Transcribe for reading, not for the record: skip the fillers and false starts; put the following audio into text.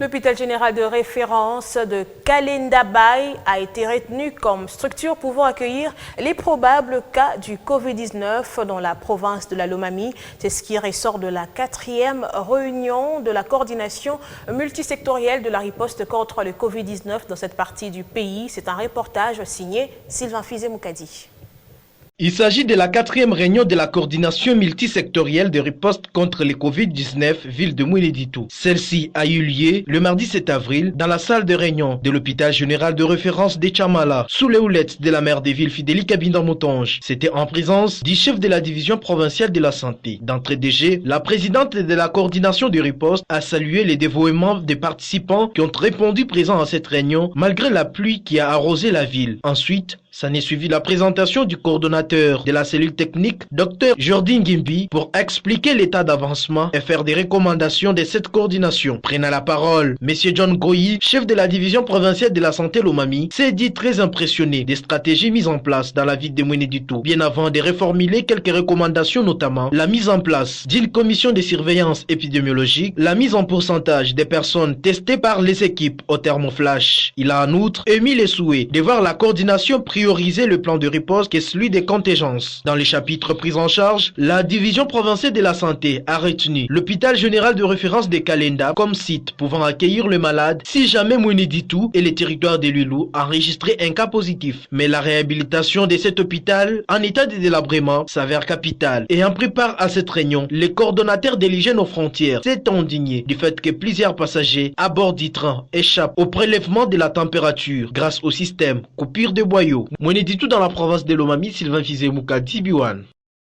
L'hôpital général de référence de Kalenda Bay a été retenu comme structure pouvant accueillir les probables cas du Covid-19 dans la province de la Lomami. C'est ce qui ressort de la 4e réunion de la coordination multisectorielle de la riposte contre le Covid-19 dans cette partie du pays. C'est un reportage signé Sylvain Fizé-Moukadi. Il s'agit de la 4e réunion de la coordination multisectorielle de riposte contre le Covid-19 ville de Mounéditou. Celle-ci a eu lieu le mardi 7 avril dans la salle de réunion de l'hôpital général de référence de Tchamala, sous les houlettes de la maire des villes Fidélie Kabinda-Moutonge. C'était en présence du chef de la division provinciale de la santé. D'entrée de jeu, la présidente de la coordination de riposte a salué les dévouements des participants qui ont répondu présents à cette réunion malgré la pluie qui a arrosé la ville. Ensuite, s'en est suivi la présentation du coordonnateur de la cellule technique, Dr Jordi Gimbi, pour expliquer l'état d'avancement et faire des recommandations de cette coordination. Prenant la parole, M. John Goyi, chef de la division provinciale de la santé Lomami, s'est dit très impressionné des stratégies mises en place dans la ville de Mounéditou, bien avant de reformuler quelques recommandations, notamment la mise en place d'une commission de surveillance épidémiologique, la mise en pourcentage des personnes testées par les équipes au thermoflash. Il a en outre émis le souhait de voir la coordination prioriser le plan de riposte que celui des contingences. Dans les chapitres pris en charge, la division provinciale de la santé a retenu l'hôpital général de référence de Kalenda comme site pouvant accueillir le malade si jamais Mounéditou et les territoires de Lulou enregistraient un cas positif. Mais la réhabilitation de cet hôpital en état de délabrement s'avère capitale. Et en prépare à cette réunion, le coordonnateur de l'hygiène aux frontières s'est indigné du fait que plusieurs passagers à bord du train échappent au prélèvement de la température grâce au système coupure de boyaux. Mounéditou dans la province de Lomami, Sylvain Fizé-Moukadi, Biwan.